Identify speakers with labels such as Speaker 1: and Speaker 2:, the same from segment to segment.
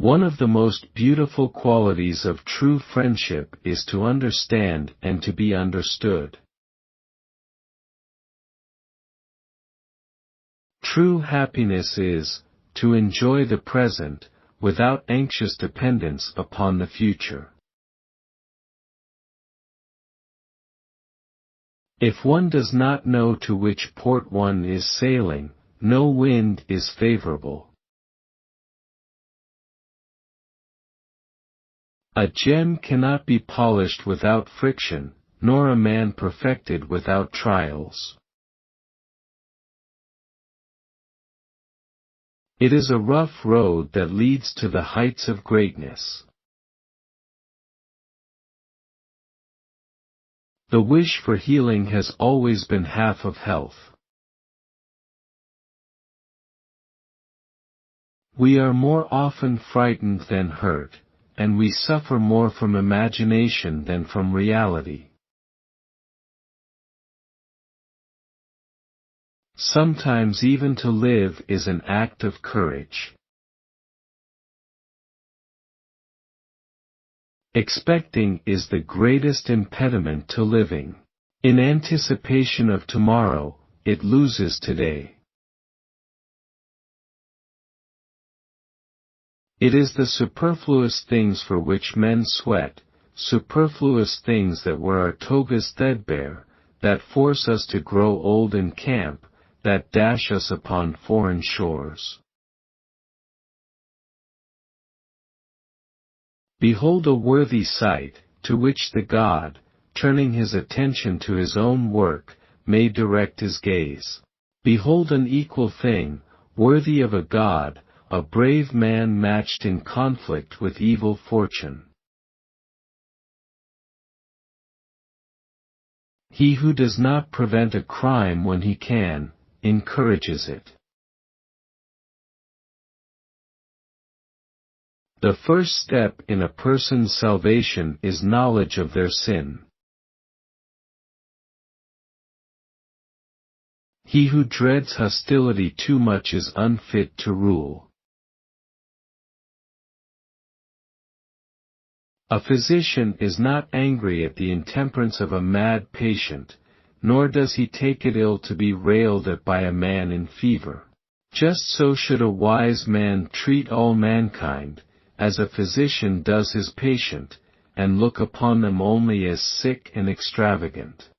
Speaker 1: One of the most beautiful qualities of true friendship is to understand and to be understood. True happiness is, to enjoy the present, without anxious dependence upon the future. If one does not know to which port one is sailing, no wind is favorable. A gem cannot be polished without friction, nor a man perfected without trials. It is a rough road that leads to the heights of greatness. The wish for healing has always been half of health. We are more often frightened than hurt, and we suffer more from imagination than from reality. Sometimes even to live is an act of courage. Expecting is the greatest impediment to living. In anticipation of tomorrow, it loses today. It is the superfluous things for which men sweat, superfluous things that wear our togas threadbare, that force us to grow old in camp, that dash us upon foreign shores. Behold a worthy sight, to which the god, turning his attention to his own work, may direct his gaze. Behold an equal thing, worthy of a god, a brave man matched in conflict with evil fortune. He who does not prevent a crime when he can, encourages it. The first step in a person's salvation is knowledge of their sin. He who dreads hostility too much is unfit to rule. A physician is not angry at the intemperance of a mad patient, nor does he take it ill to be railed at by a man in fever. Just so should a wise man treat all mankind, as a physician does his patient, and look upon them only as sick and extravagant.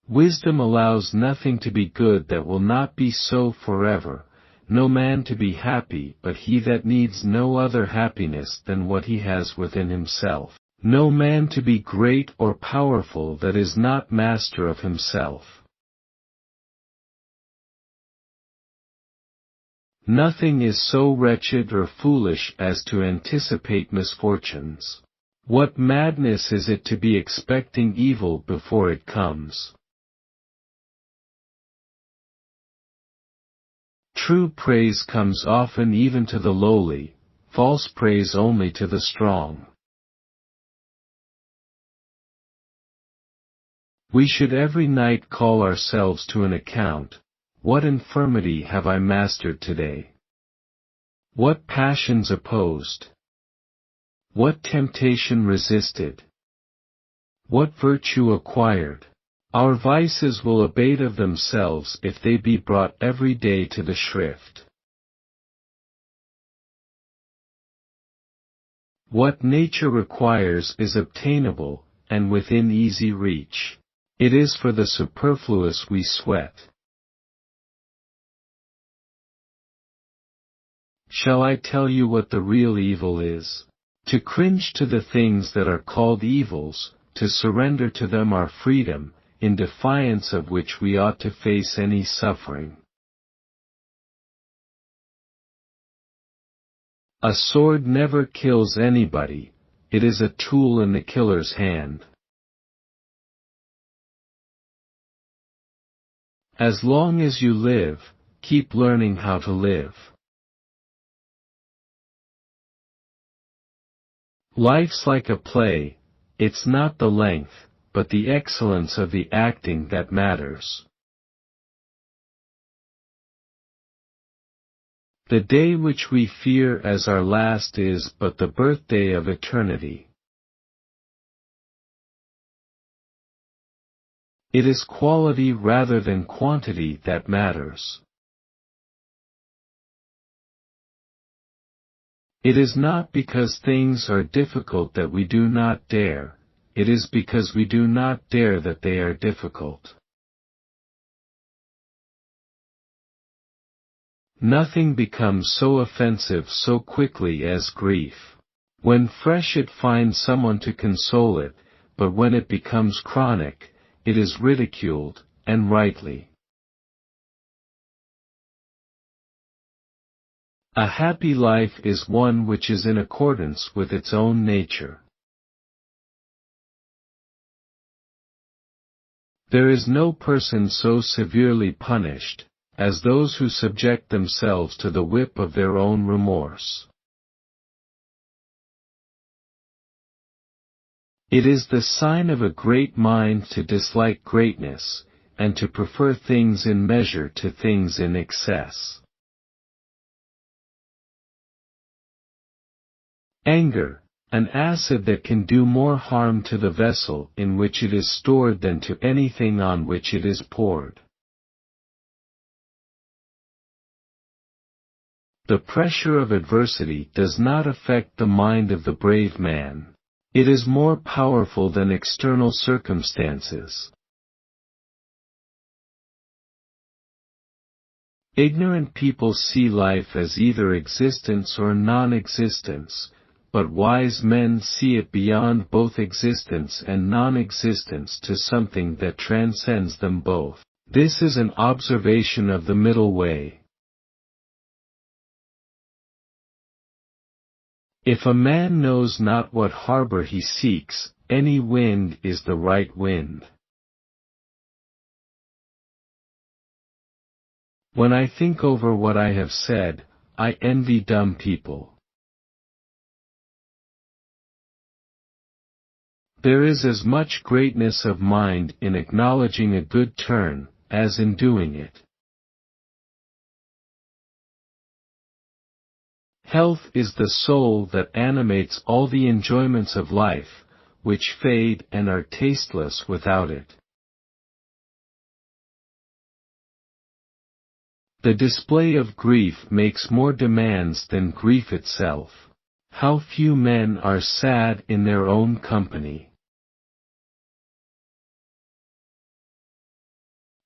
Speaker 1: Wisdom allows nothing to be good that will not be so forever, no man to be happy but he that needs no other happiness than what he has within himself. No man to be great or powerful that is not master of himself. Nothing is so wretched or foolish as to anticipate misfortunes. What madness is it to be expecting evil before it comes? True praise comes often even to the lowly, false praise only to the strong. We should every night call ourselves to an account. What infirmity have I mastered today? What passions opposed? What temptation resisted? What virtue acquired? Our vices will abate of themselves if they be brought every day to the shrift. What nature requires is obtainable, and within easy reach. It is for the superfluous we sweat. Shall I tell you what the real evil is? To cringe to the things that are called evils, to surrender to them our freedom, in defiance of which we ought to face any suffering. A sword never kills anybody, it is a tool in the killer's hand. As long as you live, keep learning how to live. Life's like a play, it's not the length, but the excellence of the acting that matters. The day which we fear as our last is but the birthday of eternity. It is quality rather than quantity that matters. It is not because things are difficult that we do not dare, it is because we do not dare that they are difficult. Nothing becomes so offensive so quickly as grief. When fresh it finds someone to console it, but when it becomes chronic, it is ridiculed, and rightly. A happy life is one which is in accordance with its own nature. There is no person so severely punished as those who subject themselves to the whip of their own remorse. It is the sign of a great mind to dislike greatness, and to prefer things in measure to things in excess. Anger, an acid that can do more harm to the vessel in which it is stored than to anything on which it is poured. The pressure of adversity does not affect the mind of the brave man. It is more powerful than external circumstances. Ignorant people see life as either existence or non-existence, but wise men see it beyond both existence and non-existence to something that transcends them both. This is an observation of the middle way. If a man knows not what harbor he seeks, any wind is the right wind. When I think over what I have said, I envy dumb people. There is as much greatness of mind in acknowledging a good turn, as in doing it. Health is the soul that animates all the enjoyments of life, which fade and are tasteless without it. The display of grief makes more demands than grief itself. How few men are sad in their own company.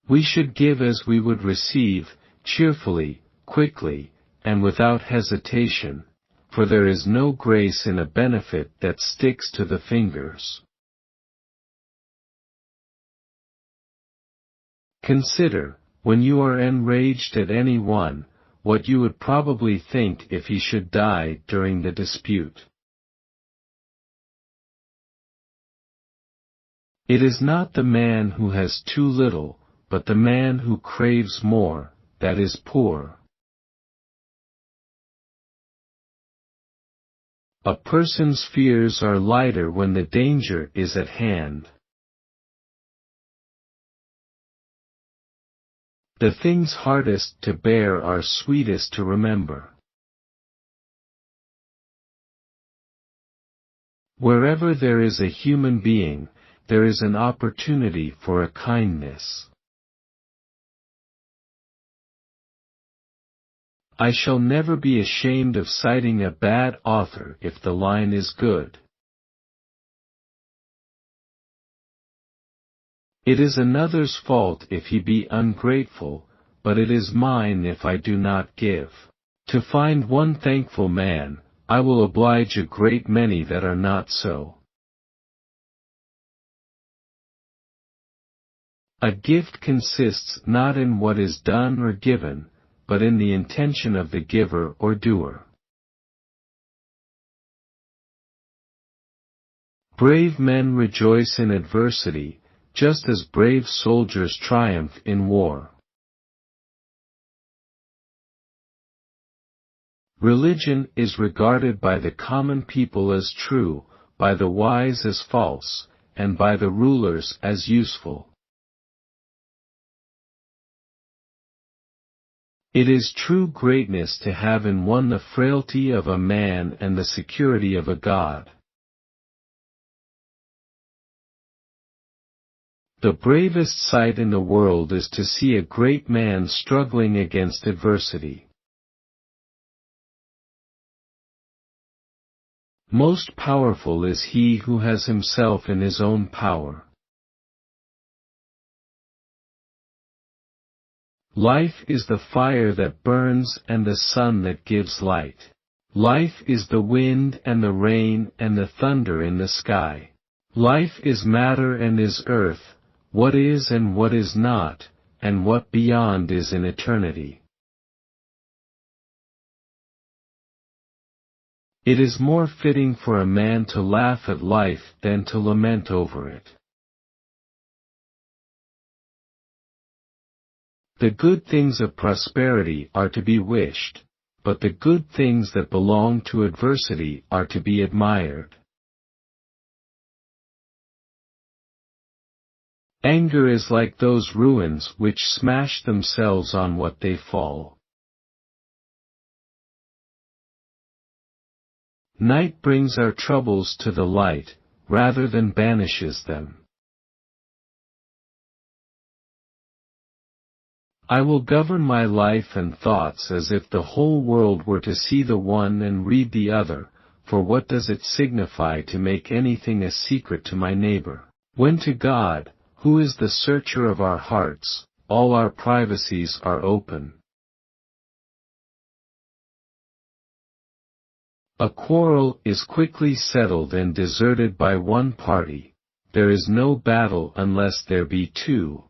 Speaker 1: We should give as we would receive, cheerfully, quickly, and without hesitation, for there is no grace in a benefit that sticks to the fingers. Consider, when you are enraged at any one, what you would probably think if he should die during the dispute. It is not the man who has too little, but the man who craves more, that is poor. A person's fears are lighter when the danger is at hand. The things hardest to bear are sweetest to remember. Wherever there is a human being, there is an opportunity for a kindness. I shall never be ashamed of citing a bad author if the line is good. It is another's fault if he be ungrateful, but it is mine if I do not give. To find one thankful man, I will oblige a great many that are not so. A gift consists not in what is done or given, but in the intention of the giver or doer. Brave men rejoice in adversity, just as brave soldiers triumph in war. Religion is regarded by the common people as true, by the wise as false, and by the rulers as useful. It is true greatness to have in one the frailty of a man and the security of a god. The bravest sight in the world is to see a great man struggling against adversity. Most powerful is he who has himself in his own power. Life is the fire that burns and the sun that gives light. Life is the wind and the rain and the thunder in the sky. Life is matter and is earth, what is and what is not, and what beyond is in eternity. It is more fitting for a man to laugh at life than to lament over it. The good things of prosperity are to be wished, but the good things that belong to adversity are to be admired. Anger is like those ruins which smash themselves on what they fall. Night brings our troubles to the light, rather than banishes them. I will govern my life and thoughts as if the whole world were to see the one and read the other, for what does it signify to make anything a secret to my neighbor, when to God, who is the searcher of our hearts, all our privacies are open? A quarrel is quickly settled and deserted by one party. There is no battle unless there be two.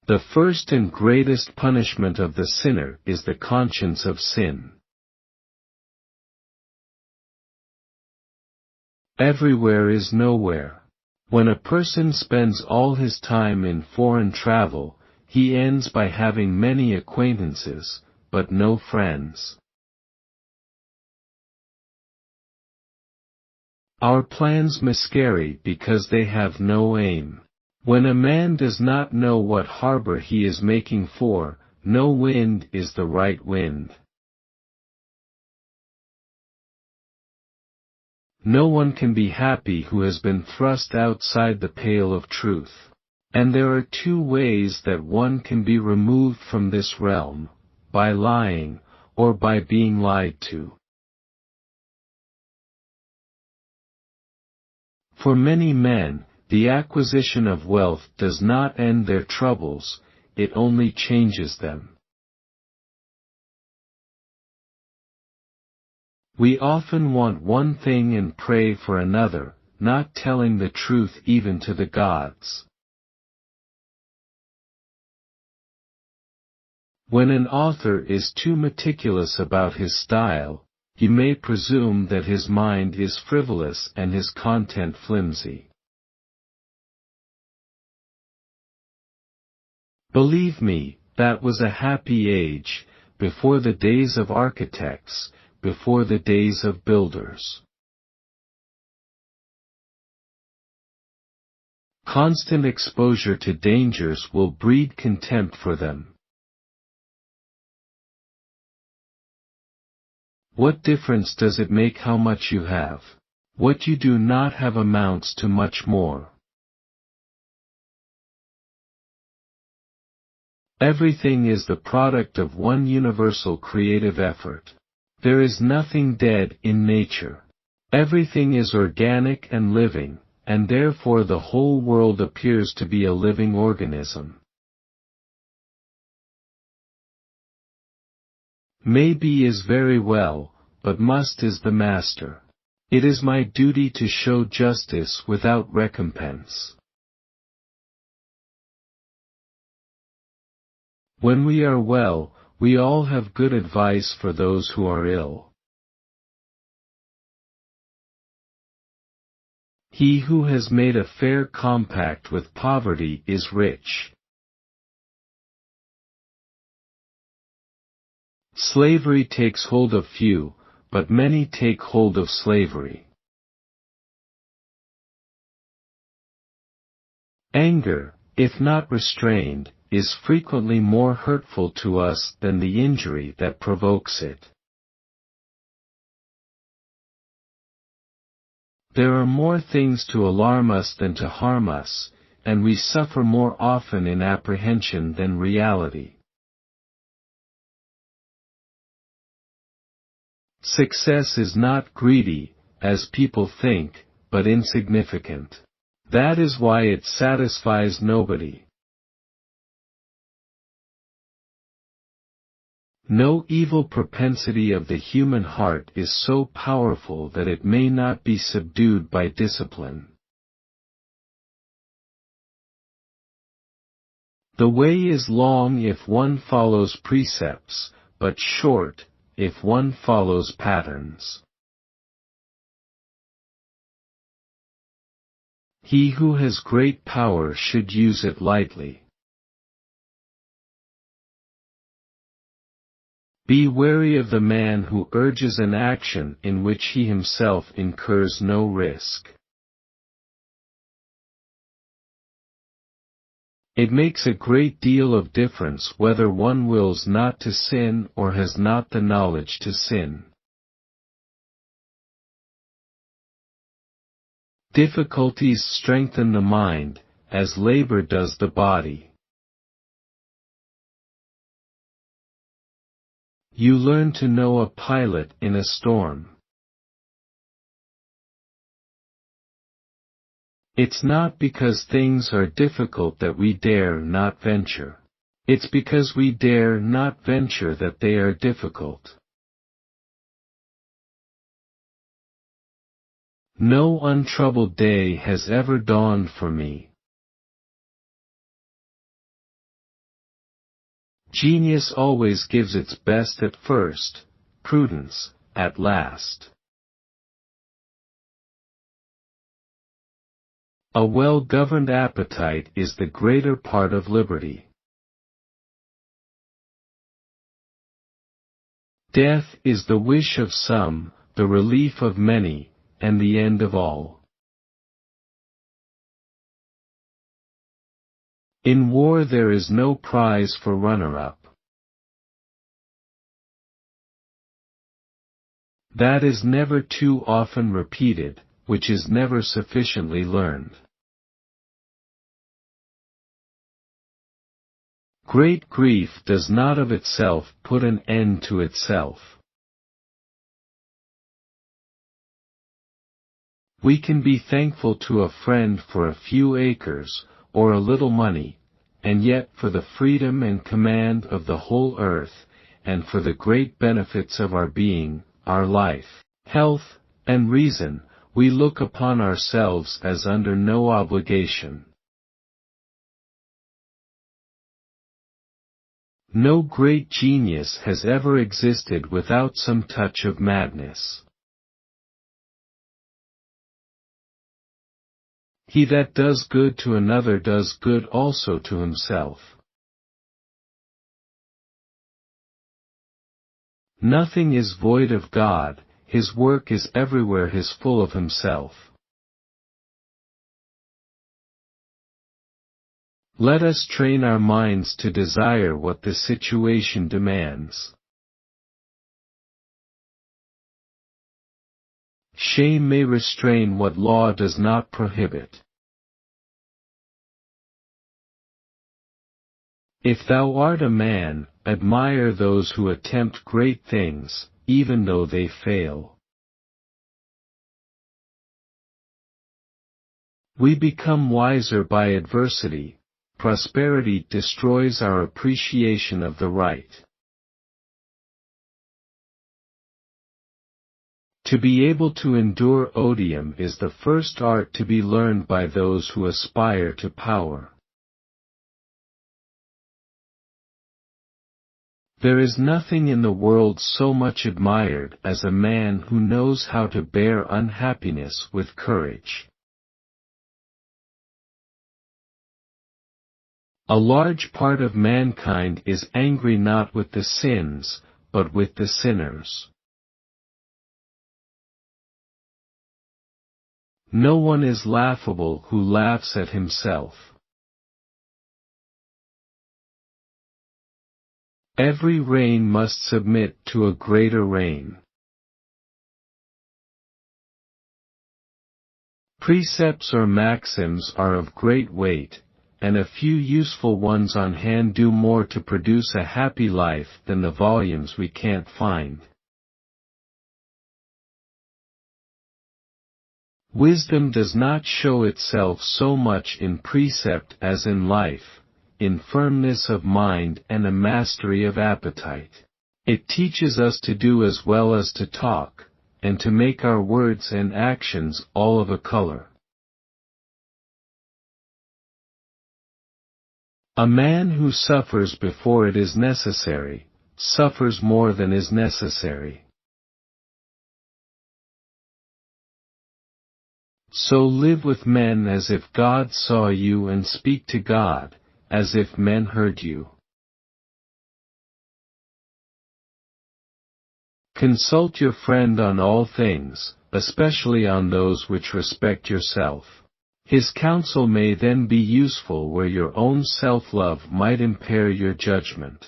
Speaker 1: The first and greatest punishment of the sinner is the conscience of sin. Everywhere is nowhere. When a person spends all his time in foreign travel, he ends by having many acquaintances, but no friends. Our plans miscarry because they have no aim. When a man does not know what harbor he is making for, no wind is the right wind. No one can be happy who has been thrust outside the pale of truth. And there are two ways that one can be removed from this realm, by lying, or by being lied to. For many men, the acquisition of wealth does not end their troubles, it only changes them. We often want one thing and pray for another, not telling the truth even to the gods. When an author is too meticulous about his style, you may presume that his mind is frivolous and his content flimsy. Believe me, that was a happy age, before the days of architects, before the days of builders. Constant exposure to dangers will breed contempt for them. What difference does it make how much you have? What you do not have amounts to much more. Everything is the product of one universal creative effort. There is nothing dead in nature. Everything is organic and living, and therefore the whole world appears to be a living organism. May be is very well, but must is the master. It is my duty to show justice without recompense. When we are well, we all have good advice for those who are ill. He who has made a fair compact with poverty is rich. Slavery takes hold of few, but many take hold of slavery. Anger, if not restrained, is frequently more hurtful to us than the injury that provokes it. There are more things to alarm us than to harm us, and we suffer more often in apprehension than reality. Success is not greedy, as people think, but insignificant. That is why it satisfies nobody. No evil propensity of the human heart is so powerful that it may not be subdued by discipline. The way is long if one follows precepts, but short if one follows patterns. He who has great power should use it lightly. Be wary of the man who urges an action in which he himself incurs no risk. It makes a great deal of difference whether one wills not to sin or has not the knowledge to sin. Difficulties strengthen the mind, as labor does the body. You learn to know a pilot in a storm. It's not because things are difficult that we dare not venture. It's because we dare not venture that they are difficult. No untroubled day has ever dawned for me. Genius always gives its best at first, prudence, at last. A well-governed appetite is the greater part of liberty. Death is the wish of some, the relief of many, and the end of all. In war there is no prize for runner-up. That is never too often repeated, which is never sufficiently learned. Great grief does not of itself put an end to itself. We can be thankful to a friend for a few acres, or a little money, and yet for the freedom and command of the whole earth, and for the great benefits of our being, our life, health, and reason, we look upon ourselves as under no obligation. No great genius has ever existed without some touch of madness. He that does good to another does good also to himself. Nothing is void of God, his work is everywhere his full of himself. Let us train our minds to desire what the situation demands. Shame may restrain what law does not prohibit. If thou art a man, admire those who attempt great things, even though they fail. We become wiser by adversity. Prosperity destroys our appreciation of the right. To be able to endure odium is the first art to be learned by those who aspire to power. There is nothing in the world so much admired as a man who knows how to bear unhappiness with courage. A large part of mankind is angry not with the sins, but with the sinners. No one is laughable who laughs at himself. Every rain must submit to a greater rain. Precepts or maxims are of great weight, and a few useful ones on hand do more to produce a happy life than the volumes we can't find. Wisdom does not show itself so much in precept as in life, in firmness of mind and a mastery of appetite. It teaches us to do as well as to talk, and to make our words and actions all of a color. A man who suffers before it is necessary, suffers more than is necessary. So live with men as if God saw you and speak to God, as if men heard you. Consult your friend on all things, especially on those which respect yourself. His counsel may then be useful where your own self-love might impair your judgment.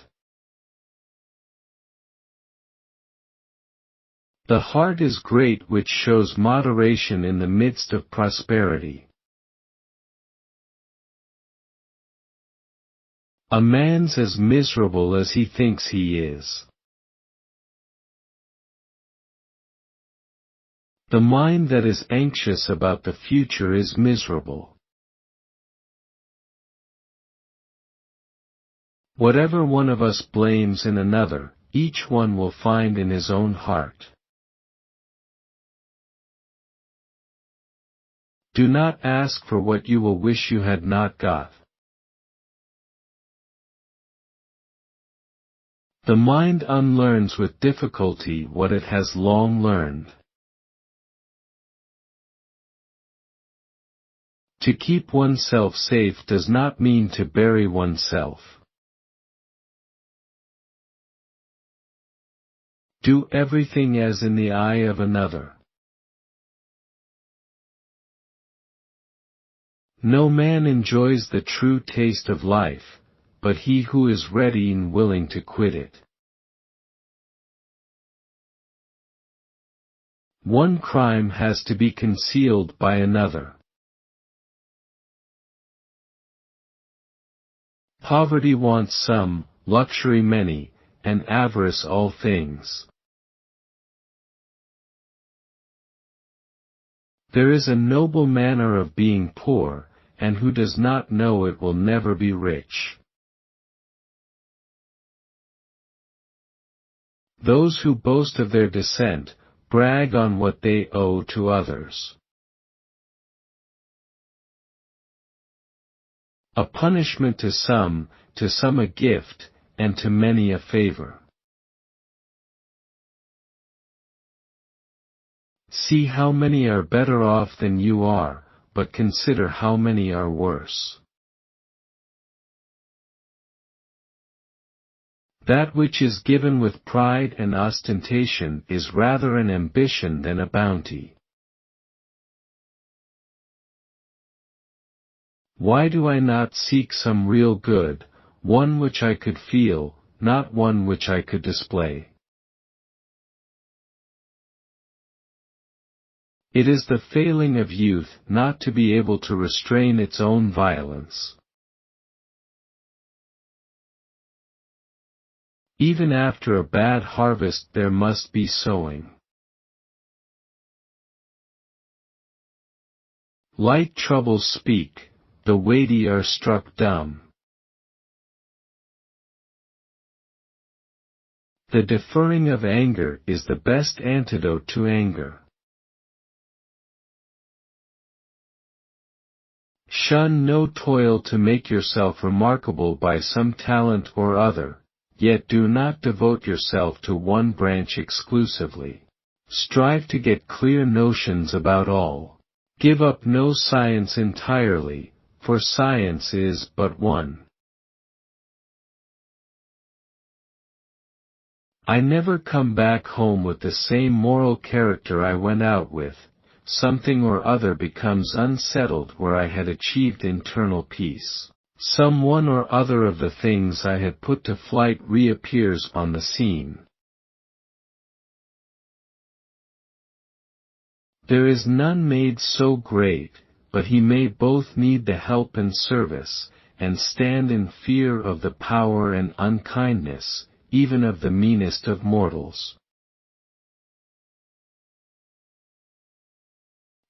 Speaker 1: The heart is great which shows moderation in the midst of prosperity. A man's as miserable as he thinks he is. The mind that is anxious about the future is miserable. Whatever one of us blames in another, each one will find in his own heart. Do not ask for what you will wish you had not got. The mind unlearns with difficulty what it has long learned. To keep oneself safe does not mean to bury oneself. Do everything as in the eye of another. No man enjoys the true taste of life, but he who is ready and willing to quit it. One crime has to be concealed by another. Poverty wants some, luxury many, and avarice all things. There is a noble manner of being poor, and who does not know it will never be rich. Those who boast of their descent, brag on what they owe to others. A punishment to some a gift, and to many a favor. See how many are better off than you are, but consider how many are worse. That which is given with pride and ostentation is rather an ambition than a bounty. Why do I not seek some real good, one which I could feel, not one which I could display? It is the failing of youth not to be able to restrain its own violence. Even after a bad harvest there must be sowing. Light troubles speak, the weighty are struck dumb. The deferring of anger is the best antidote to anger. Shun no toil to make yourself remarkable by some talent or other, yet do not devote yourself to one branch exclusively. Strive to get clear notions about all. Give up no science entirely, for science is but one. I never come back home with the same moral character I went out with. Something or other becomes unsettled where I had achieved internal peace. Some one or other of the things I had put to flight reappears on the scene. There is none made so great, but he may both need the help and service, and stand in fear of the power and unkindness, even of the meanest of mortals.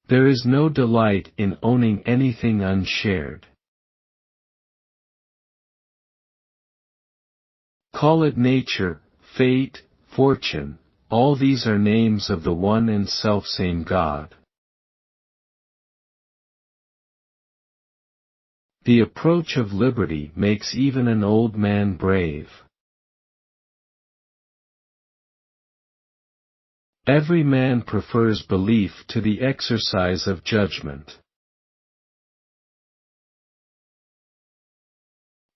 Speaker 1: There is no delight in owning anything unshared. Call it nature, fate, fortune, all these are names of the one and selfsame God. The approach of liberty makes even an old man brave. Every man prefers belief to the exercise of judgment.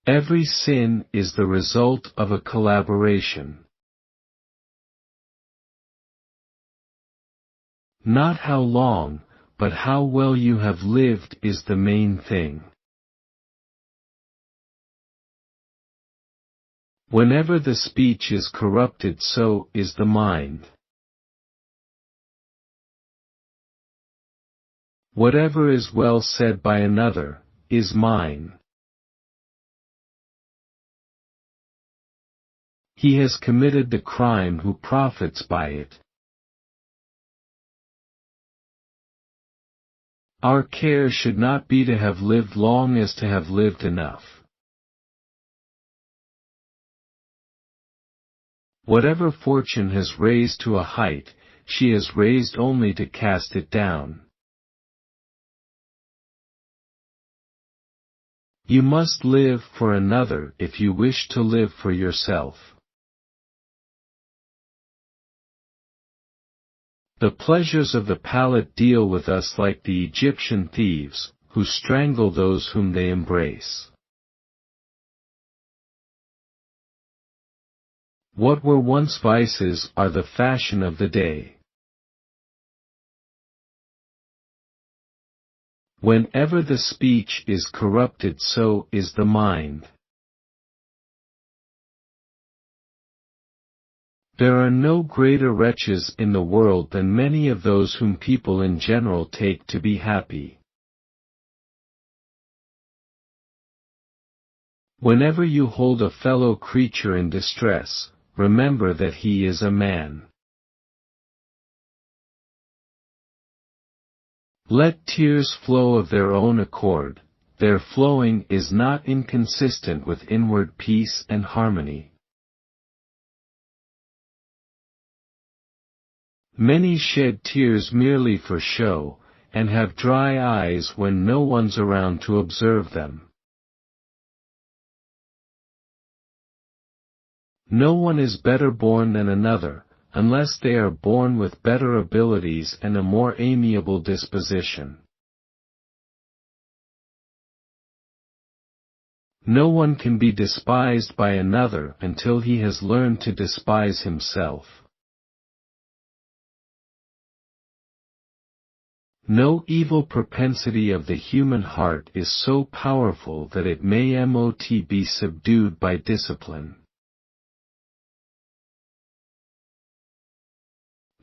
Speaker 1: Every sin is the result of a collaboration. Not how long, but how well you have lived is the main thing. Whenever the speech is corrupted, so is the mind. Whatever is well said by another, is mine. He has committed the crime who profits by it. Our care should not be to have lived long as to have lived enough. Whatever fortune has raised to a height, she has raised only to cast it down. You must live for another if you wish to live for yourself. The pleasures of the palate deal with us like the Egyptian thieves, who strangle those whom they embrace. What were once vices are the fashion of the day. Whenever the speech is corrupted, so is the mind. There are no greater wretches in the world than many of those whom people in general take to be happy. Whenever you hold a fellow creature in distress, remember that he is a man. Let tears flow of their own accord, their flowing is not inconsistent with inward peace and harmony. Many shed tears merely for show, and have dry eyes when no one's around to observe them. No one is better born than another, unless they are born with better abilities and a more amiable disposition. No one can be despised by another until he has learned to despise himself. No evil propensity of the human heart is so powerful that it may not be subdued by discipline.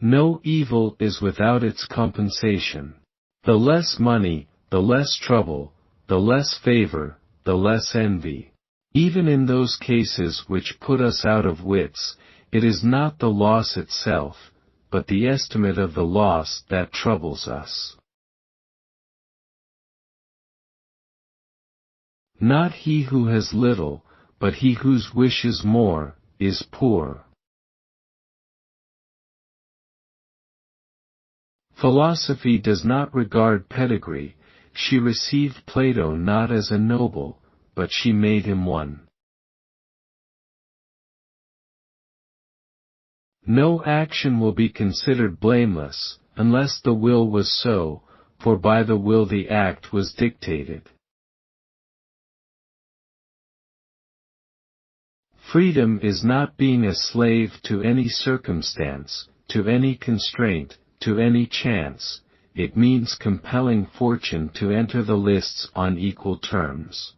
Speaker 1: No evil is without its compensation. The less money, the less trouble, the less favor, the less envy. Even in those cases which put us out of wits, it is not the loss itself, but the estimate of the loss that troubles us. Not he who has little, but he whose wishes more, is poor. Philosophy does not regard pedigree, she received Plato not as a noble, but she made him one. No action will be considered blameless, unless the will was so, for by the will the act was dictated. Freedom is not being a slave to any circumstance, to any constraint, to any chance, it means compelling fortune to enter the lists on equal terms.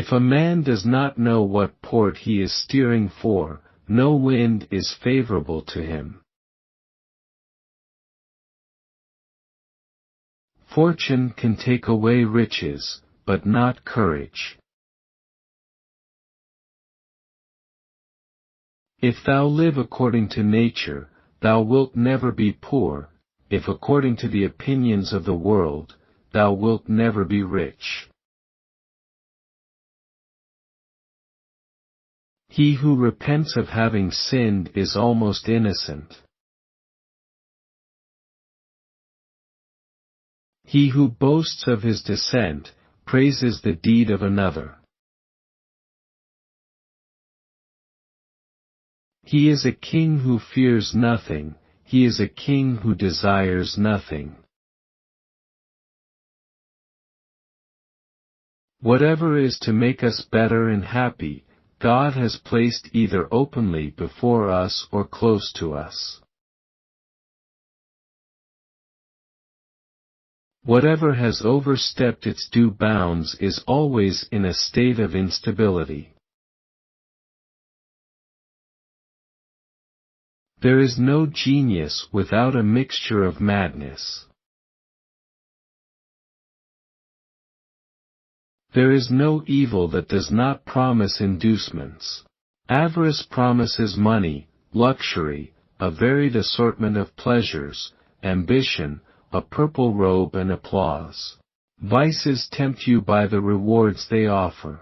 Speaker 1: If a man does not know what port he is steering for, no wind is favorable to him. Fortune can take away riches, but not courage. If thou live according to nature, thou wilt never be poor; if according to the opinions of the world, thou wilt never be rich. He who repents of having sinned is almost innocent. He who boasts of his descent, praises the deed of another. He is a king who fears nothing, he is a king who desires nothing. Whatever is to make us better and happy, God has placed either openly before us or close to us. Whatever has overstepped its due bounds is always in a state of instability. There is no genius without a mixture of madness. There is no evil that does not promise inducements. Avarice promises money, luxury, a varied assortment of pleasures, ambition, a purple robe and applause. Vices tempt you by the rewards they offer.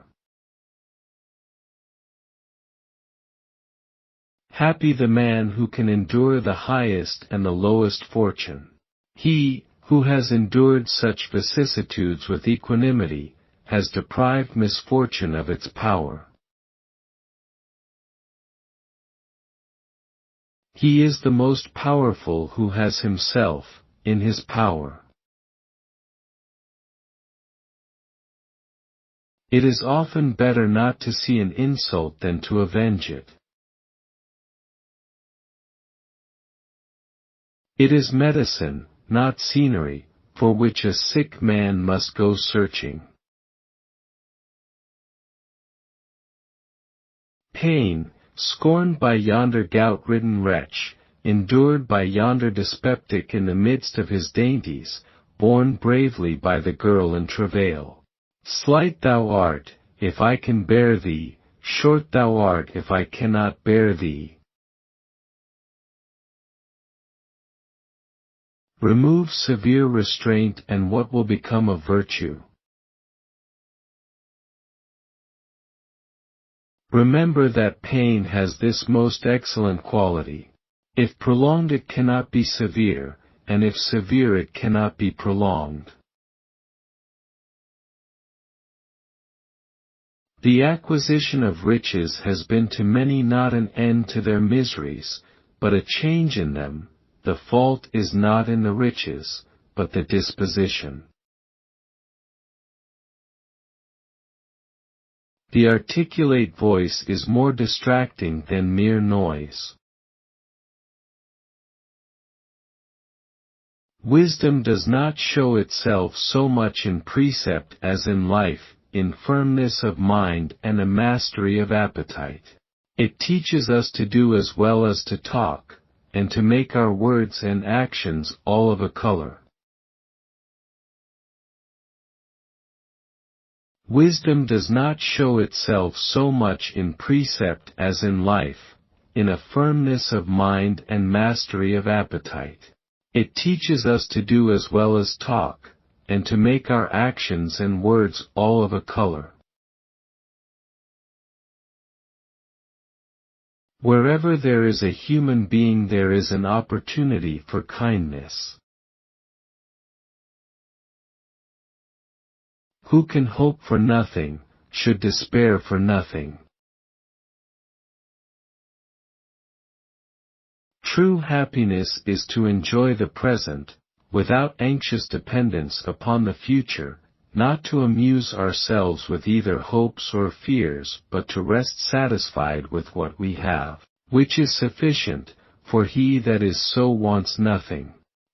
Speaker 1: Happy the man who can endure the highest and the lowest fortune. He, who has endured such vicissitudes with equanimity, has deprived misfortune of its power. He is the most powerful who has himself in his power. It is often better not to see an insult than to avenge it. It is medicine, not scenery, for which a sick man must go searching. Pain, scorned by yonder gout-ridden wretch, endured by yonder dyspeptic in the midst of his dainties, borne bravely by the girl in travail. Slight thou art, if I can bear thee, short thou art if I cannot bear thee. Remove severe restraint and what will become of virtue? Remember that pain has this most excellent quality. If prolonged it cannot be severe, and if severe it cannot be prolonged. The acquisition of riches has been to many not an end to their miseries, but a change in them. The fault is not in the riches, but the disposition. The articulate voice is more distracting than mere noise. Wisdom does not show itself so much in precept as in life, in firmness of mind and a mastery of appetite. It teaches us to do as well as to talk, and to make our words and actions all of a color. Wisdom does not show itself so much in precept as in life, in a firmness of mind and mastery of appetite. It teaches us to do as well as talk, and to make our actions and words all of a color. Wherever there is a human being there is an opportunity for kindness. Who can hope for nothing, should despair for nothing. True happiness is to enjoy the present, without anxious dependence upon the future, not to amuse ourselves with either hopes or fears but to rest satisfied with what we have, which is sufficient, for he that is so wants nothing.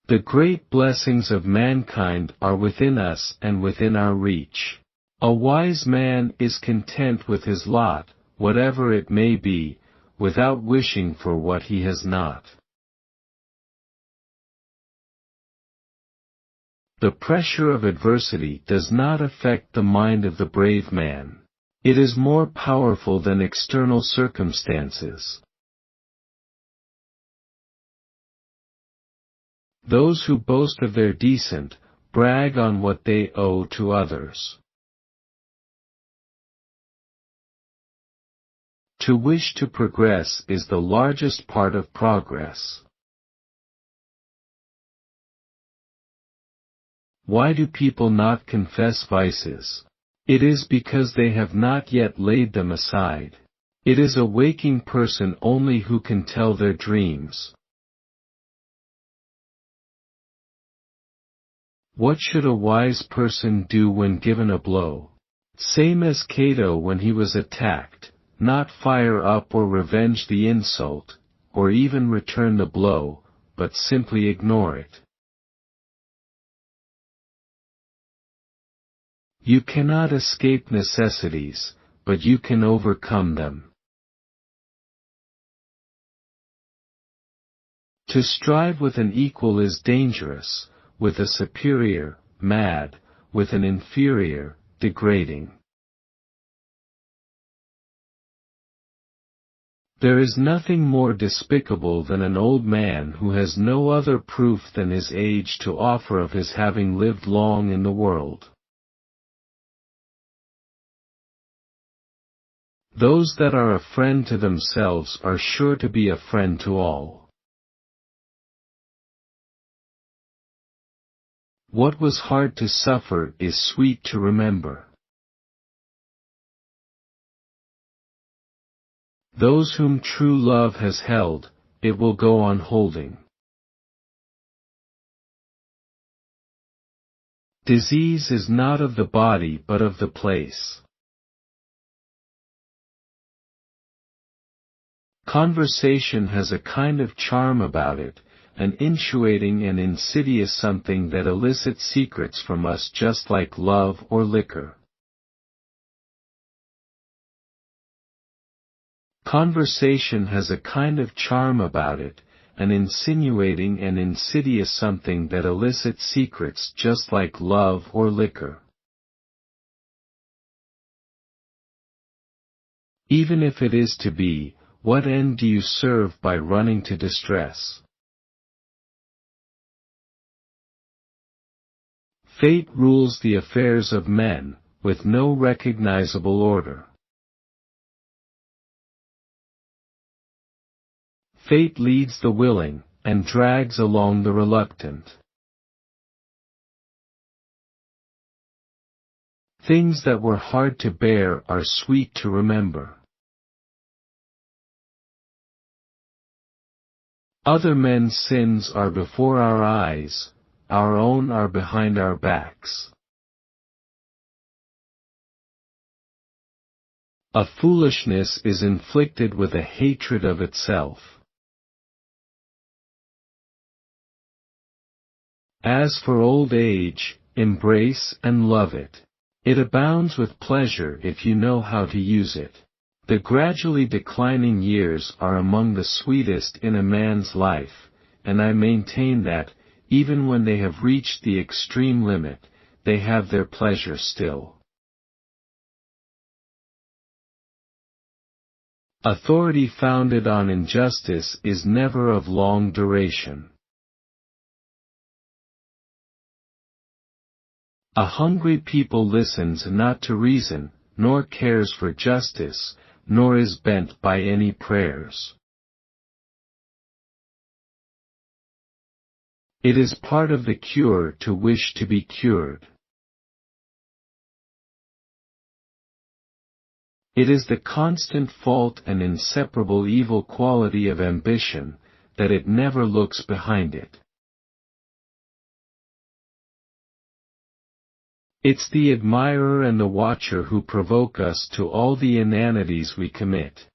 Speaker 1: The great blessings of mankind are within us and within our reach. A wise man is content with his lot, whatever it may be, without wishing for what he has not. The pressure of adversity does not affect the mind of the brave man. It is more powerful than external circumstances. Those who boast of their descent, brag on what they owe to others. To wish to progress is the largest part of progress. Why do people not confess vices? It is because they have not yet laid them aside. It is a waking person only who can tell their dreams. What should a wise person do when given a blow? Same as Cato when he was attacked, not fire up or revenge the insult, or even return the blow, but simply ignore it. You cannot escape necessities, but you can overcome them. To strive with an equal is dangerous, with a superior, mad, with an inferior, degrading. There is nothing more despicable than an old man who has no other proof than his age to offer of his having lived long in the world. Those that are a friend to themselves are sure to be a friend to all. What was hard to suffer is sweet to remember. Those whom true love has held, it will go on holding. Disease is not of the body but of the place. Conversation has a kind of charm about it, an insinuating and insidious something that elicits secrets from us just like love or liquor. Conversation has a kind of charm about it, an insinuating and insidious something that elicits secrets just like love or liquor. Even if it is to be, what end do you serve by running to distress? Fate rules the affairs of men, with no recognizable order. Fate leads the willing, and drags along the reluctant. Things that were hard to bear are sweet to remember. Other men's sins are before our eyes, our own are behind our backs. A foolishness is inflicted with a hatred of itself. As for old age, embrace and love it. It abounds with pleasure if you know how to use it. The gradually declining years are among the sweetest in a man's life, and I maintain that, even when they have reached the extreme limit, they have their pleasure still. Authority founded on injustice is never of long duration. A hungry people listens not to reason, nor cares for justice, nor is bent by any prayers. It is part of the cure to wish to be cured. It is the constant fault and inseparable evil quality of ambition, that it never looks behind it. It's the admirer and the watcher who provoke us to all the inanities we commit.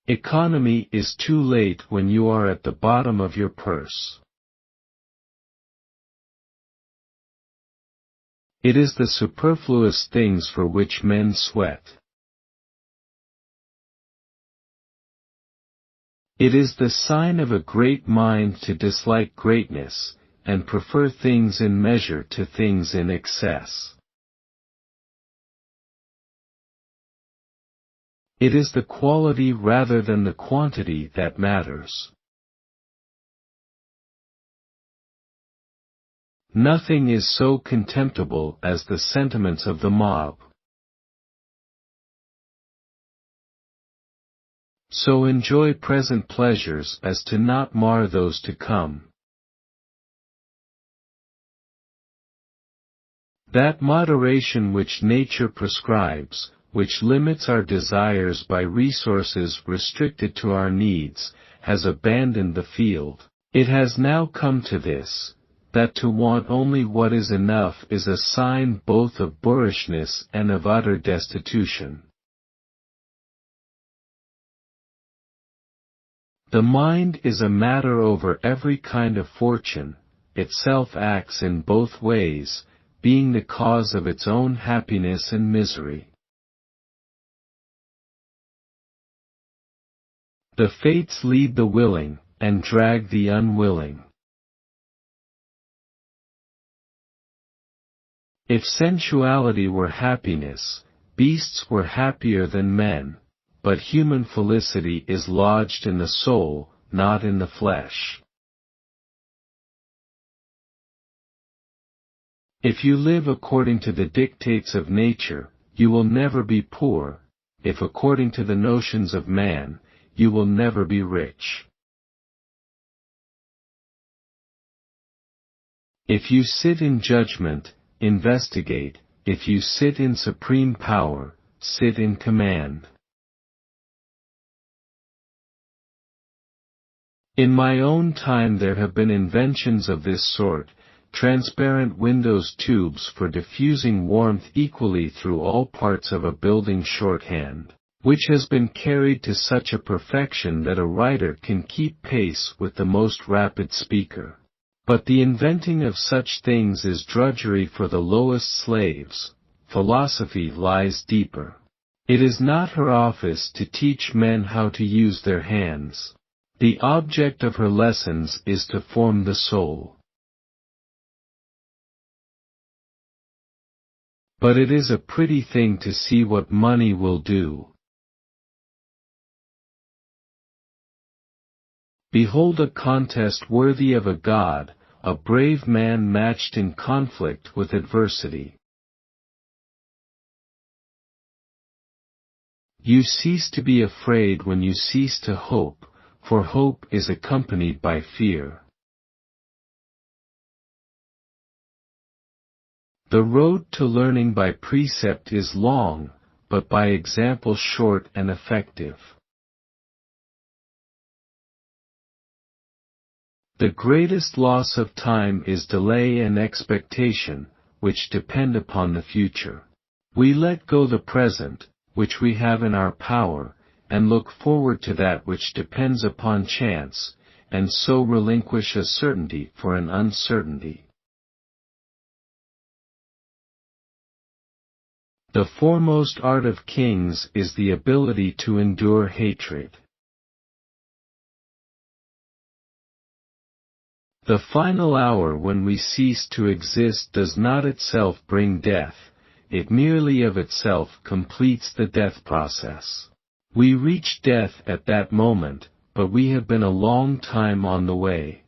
Speaker 1: Economy is too late when you are at the bottom of your purse. It is the superfluous things for which men sweat. It is the sign of a great mind to dislike greatness, and prefer things in measure to things in excess. It is the quality rather than the quantity that matters. Nothing is so contemptible as the sentiments of the mob. So enjoy present pleasures as to not mar those to come. That moderation which nature prescribes, which limits our desires by resources restricted to our needs, has abandoned the field. It has now come to this, that to want only what is enough is a sign both of boorishness and of utter destitution. The mind is a matter over every kind of fortune, itself acts in both ways, being the cause of its own happiness and misery. The fates lead the willing, and drag the unwilling. If sensuality were happiness, beasts were happier than men, but human felicity is lodged in the soul, not in the flesh. If you live according to the dictates of nature, you will never be poor; if according to the notions of man, you will never be rich. If you sit in judgment, investigate; if you sit in supreme power, sit in command. In my own time there have been inventions of this sort, transparent windows, tubes for diffusing warmth equally through all parts of a building shorthand, which has been carried to such a perfection that a writer can keep pace with the most rapid speaker. But the inventing of such things is drudgery for the lowest slaves. Philosophy lies deeper. It is not her office to teach men how to use their hands. The object of her lessons is to form the soul. But it is a pretty thing to see what money will do. Behold a contest worthy of a god, a brave man matched in conflict with adversity. You cease to be afraid when you cease to hope, for hope is accompanied by fear. The road to learning by precept is long, but by example short and effective. The greatest loss of time is delay and expectation, which depend upon the future. We let go the present, which we have in our power, and look forward to that which depends upon chance, and so relinquish a certainty for an uncertainty. The foremost art of kings is the ability to endure hatred. The final hour when we cease to exist does not itself bring death, it merely of itself completes the death process. We reach death at that moment, but we have been a long time on the way.